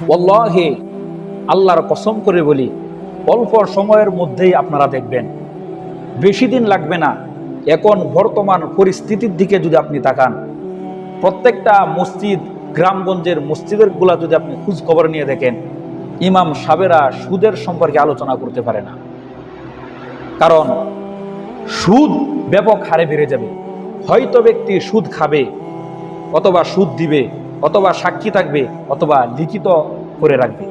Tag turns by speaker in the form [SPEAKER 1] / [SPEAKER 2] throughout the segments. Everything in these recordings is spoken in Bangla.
[SPEAKER 1] ওয়াল্লাহি, আল্লাহর কসম করে বলি, অল্প সময়ের মধ্যেই আপনারা দেখবেন, বেশি দিন লাগবে না। এখন বর্তমান পরিস্থিতির দিকে যদি আপনি তাকান, প্রত্যেকটা মসজিদ, গ্রামগঞ্জের মসজিদের গুলা যদি আপনি খোঁজ খবর নিয়ে দেখেন, ইমাম সাহেবেরা সুদের সম্পর্কে আলোচনা করতে পারে না। কারণ সুদ ব্যাপক হারে বেড়ে যাবে। হয়তো ব্যক্তি সুদ খাবে, অথবা সুদ দিবে, অথবা সাক্ষী থাকবে, অথবা লিখিত করে রাখবে।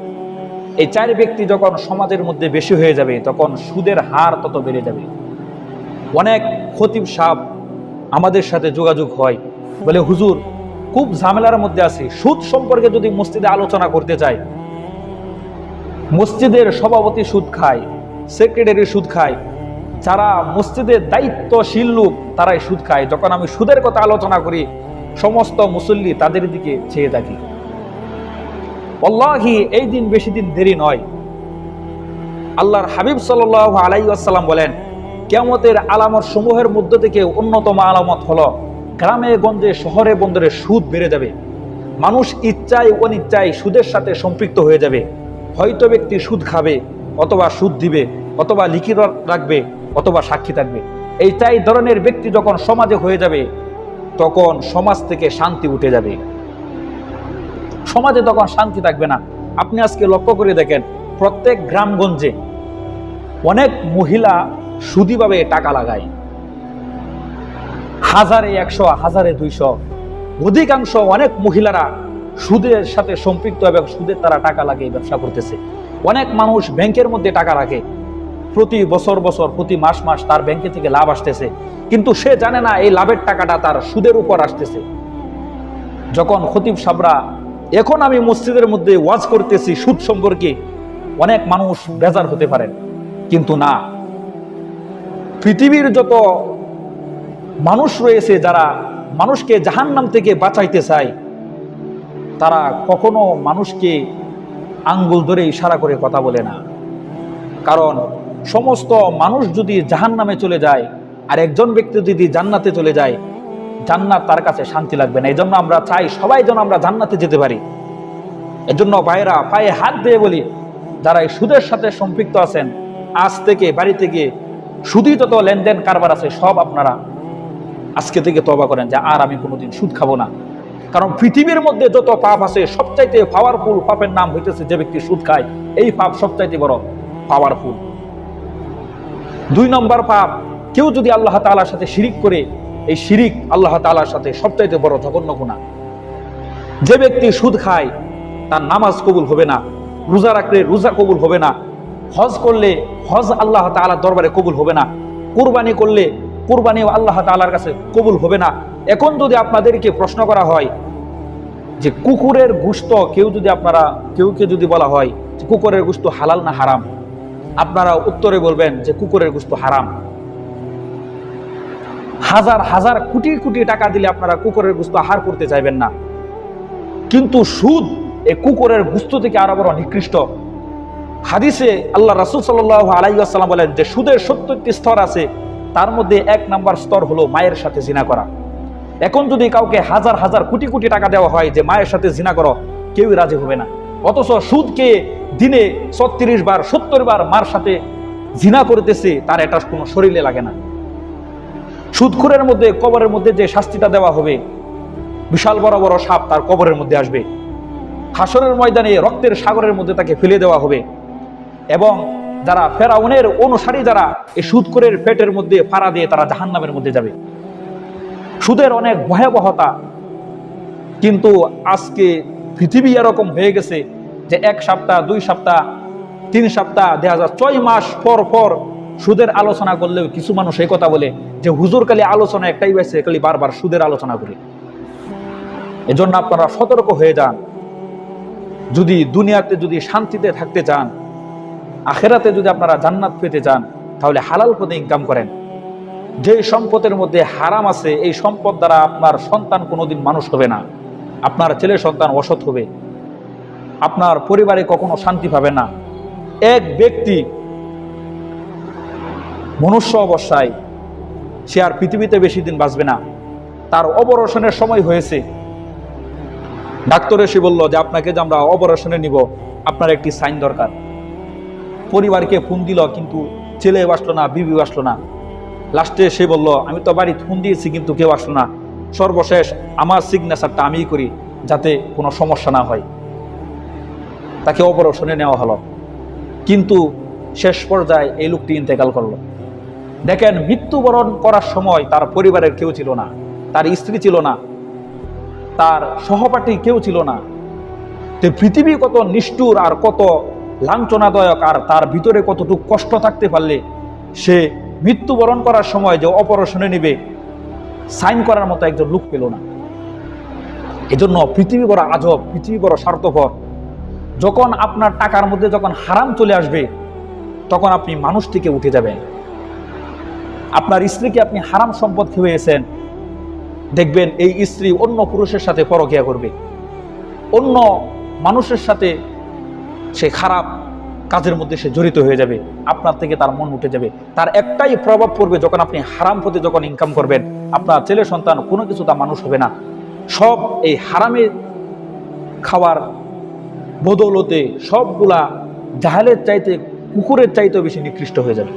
[SPEAKER 1] এই চার ব্যক্তি যখন সমাজের মধ্যে বেশি হয়ে যাবে, তখন সুদের হার তত বেড়ে যাবে। অনেক খতিব সাহেব আমাদের সাথে যোগাযোগ হয়, বলে হুজুর, খুব ঝামেলার মধ্যে আছি, সুদ সম্পর্কে যদি মসজিদে আলোচনা করতে চাই, মসজিদের সভাপতি সুদ খায়, সেক্রেটারি সুদ খায়, যারা মসজিদের দায়িত্বশীল লোক তারাই সুদ খায়। যখন আমি সুদের কথা আলোচনা করি, সমস্ত মুসল্লি তাদের দিকে চেয়ে থাকি। আল্লাহি, এই দিন বেশি দিন দেরি নয়। আল্লাহর হাবিব সাল্লাল্লাহু আলাইহি ওয়াসাল্লাম বলেন, কিয়ামতের আলামত সমূহের মধ্য থেকে অন্যতম আলামত হলো গ্রামে গঞ্জে শহরে বন্দরে সুদ বেড়ে যাবে। মানুষ ইচ্ছায় অনিচ্ছায় সুদের সাথে সম্পৃক্ত হয়ে যাবে। হয়তো ব্যক্তি সুদ খাবে, অথবা সুদ দিবে, অথবা লিখিত রাখবে, অথবা সাক্ষী থাকবে। এই চাই ধরনের ব্যক্তি যখন সমাজে হয়ে যাবে, তখন সমাজ থেকে শান্তি উঠে যাবে, সমাজে তখন শান্তি থাকবে না। আপনি আজকে লক্ষ্য করে দেখেন, প্রত্যেক গ্রামগঞ্জে অনেক মহিলা সুদীভাবে টাকা লাগায়, হাজারে 100, হাজারে 200, অধিকাংশ অনেক মহিলারা সুদের সাথে সম্পৃক্ত এবং সুদের তারা টাকা লাগিয়ে ব্যবসা করতেছে। অনেক মানুষ ব্যাংকের মধ্যে টাকা রাখে, প্রতি বছর বছর, প্রতি মাস মাস তার ব্যাংকে থেকে লাভ আসতেছে, কিন্তু সে জানে না এই লাভের টাকাটা তার সুদের উপর আসতেছে। যখন খতিব সাহেবরা, এখন আমি মসজিদের মধ্যে ওয়াজ করতেছি সুদ সম্পর্কে, অনেক মানুষ বেজার হতে পারেন, কিন্তু না, পৃথিবীর যত মানুষ রয়েছে যারা মানুষকে জাহান্নাম থেকে বাঁচাইতে চায়, তারা কখনো মানুষকে আঙ্গুল ধরে ইশারা করে কথা বলে না। কারণ সমস্ত মানুষ যদি জাহান্নামে চলে যায়, আর একজন ব্যক্তি যদি জান্নাতে চলে যায়, জান্নাত তার কাছে শান্তি লাগবে না। এই জন্য আমরা চাই সবাই যেন আমরা জান্নাতে যেতে পারি। এজন্য ভাইরা, পায়ে হাত দিয়ে বলি, যারা এই সুদের সাথে সম্পৃক্ত আছেন, আজ থেকে বাড়িতে গিয়ে সুদী যত লেনদেন কারবার আছে সব আপনারা আজকে থেকে তওবা করেন যে আর আমি কোনোদিন সুদ খাবো না। কারণ পৃথিবীর মধ্যে যত পাপ আছে, সবচাইতে পাওয়ারফুল পাপের নাম হইতেছে যে ব্যক্তি সুদ খায়। এই পাপ সবচাইতে বড় পাওয়ারফুল। 2 নম্বর পাপ, কেউ যদি আল্লাহ তাআলার সাথে শিরিক করে, এই শিরিক আল্লাহ তাআলার সাথে সবচাইতে বড় জঘন্য গুনাহ। যে ব্যক্তি সুদ খায়, তার নামাজ কবুল হবে না, রোজা রাখলে রোজা কবুল হবে না, হজ করলে হজ আল্লাহ তাআলার দরবারে কবুল হবে না, কুরবানি করলে কুরবানিও আল্লাহ তাআলার কাছে কবুল হবে না। এখন যদি আপনাদেরকে প্রশ্ন করা হয় যে কুকুরের গোশত, কেউকে যদি বলা হয় যে কুকুরের গোশত হালাল না হারাম, আপনারা উত্তরে বলবেন যে কুকুরের গোশত হারাম। হাজার হাজার কোটি কোটি টাকা দিলে আপনারা কুকুরের গোশত আহার করতে চাইবেন না। কিন্তু সুদ এই কুকুরের গোশত থেকে আরো বড় নিকৃষ্ট। হাদিসে আল্লাহ রাসূল সাল্লাল্লাহু আলাইহি ওয়াসাল্লাম বলেন যে সুদের 70টি স্তর আছে, তার মধ্যে 1 নম্বর স্তর হলো মায়ের সাথে জিনা করা। এখন যদি কাউকে হাজার হাজার কোটি কোটি টাকা দেওয়া হয় যে মায়ের সাথে জিনা করো, কেউই রাজি হবে না। অথচ সুদকে দিনে 36 বার 70 বার মার সাথে জিনা করতেছে, তার এটা কোনো শরীরে লাগে না। সুদখোরের মধ্যে কবরের মধ্যে যে শাস্তিটা দেওয়া হবে, বিশাল বড় বড় সাপ তার কবরের মধ্যে আসবে, হাসরের ময়দানে রক্তের সাগরের মধ্যে তাকে ফেলে দেওয়া হবে। এবং যারা ফেরাউনের অনুসারী, যারা এই সুদখোরের পেটের মধ্যে ফাড়া দিয়ে তারা জাহান্নামের মধ্যে যাবে। সুদের অনেক ভয়াবহতা। কিন্তু আজকে পৃথিবী এরকম হয়ে গেছে যে 1 সপ্তাহ 2 সপ্তাহ 3 সপ্তাহ দেখা যায় 6 মাস পর পর সুদের আলোচনা করলেও কিছু মানুষ এই কথা বলে যে হুজুর খালি আলোচনা একটাই পাইছে, খালি বারবার সুদের আলোচনা করে। এজন্য আপনারা সতর্ক হয়ে যান। যদি দুনিয়াতে যদি শান্তিতে থাকতে চান, আখেরাতে যদি আপনারা জান্নাত পেতে চান, তাহলে হালাল পথে ইনকাম করেন। যে সম্পদের মধ্যে হারাম আছে, এই সম্পদ দ্বারা আপনার সন্তান কোনোদিন মানুষ হবে না, আপনার ছেলে সন্তান অসৎ হবে, আপনার পরিবারে কখনো শান্তি পাবে না। এক ব্যক্তি মনুষ্য অবস্থায় সে আর পৃথিবীতে বেশি দিন বাঁচবে না, তার অবরোশনের সময় হয়েছে। ডাক্তার এসে বলল যে আপনাকে যে আমরা অপারেশনে নিব, আপনার একটি সাইন দরকার। পরিবারকে ফোন দিল, কিন্তু ছেলে আসলো না, বিবি আসলো না। লাস্টে সে বলল আমি তো বাড়ি ফোন দিয়েছি কিন্তু কেউ আসলো না, সর্বশেষ আমার সিগনেচারটা আমিই করি যাতে কোনো সমস্যা না হয়। তাকে অপারেশনে নেওয়া হলো, কিন্তু শেষ পর্যায়ে এই লোকটি ইন্তেকাল করলো। দেখেন, মৃত্যুবরণ করার সময় তার পরিবারের কেউ ছিল না, তার স্ত্রী ছিল না, তার সহপাঠী কেউ ছিল না। তো পৃথিবী কত নিষ্ঠুর আর কত লাঞ্ছনাদায়ক, আর তার ভিতরে কতটুকু কষ্ট থাকতে পারলে সে মৃত্যুবরণ করার সময় যে অপারেশনে নেবে সাইন করার মতো একজন লোক পেল না। এজন্য পৃথিবী বড় আজব, পৃথিবী বড় স্বার্থপর। যখন আপনার টাকার মধ্যে যখন হারাম চলে আসবে, তখন আপনি মানুষ থেকে উঠে যাবেন। আপনার স্ত্রীকে আপনি হারাম সম্পদ খেয়েছেন, দেখবেন এই স্ত্রী অন্য পুরুষের সাথে পরকিয়া করবে, অন্য মানুষের সাথে সে খারাপ কাজের মধ্যে সে জড়িত হয়ে যাবে, আপনার থেকে তার মন উঠে যাবে। তার একটাই প্রভাব পড়বে, যখন আপনি হারাম পথে যখন ইনকাম করবেন, আপনার ছেলে সন্তান কোনো কিছু তা মানুষ হবে না, সব এই হারামে খাওয়ার বদৌলতে সবগুলা জাহেলের চাইতে, কুকুরের চাইতে বেশি নিকৃষ্ট হয়ে যাবে।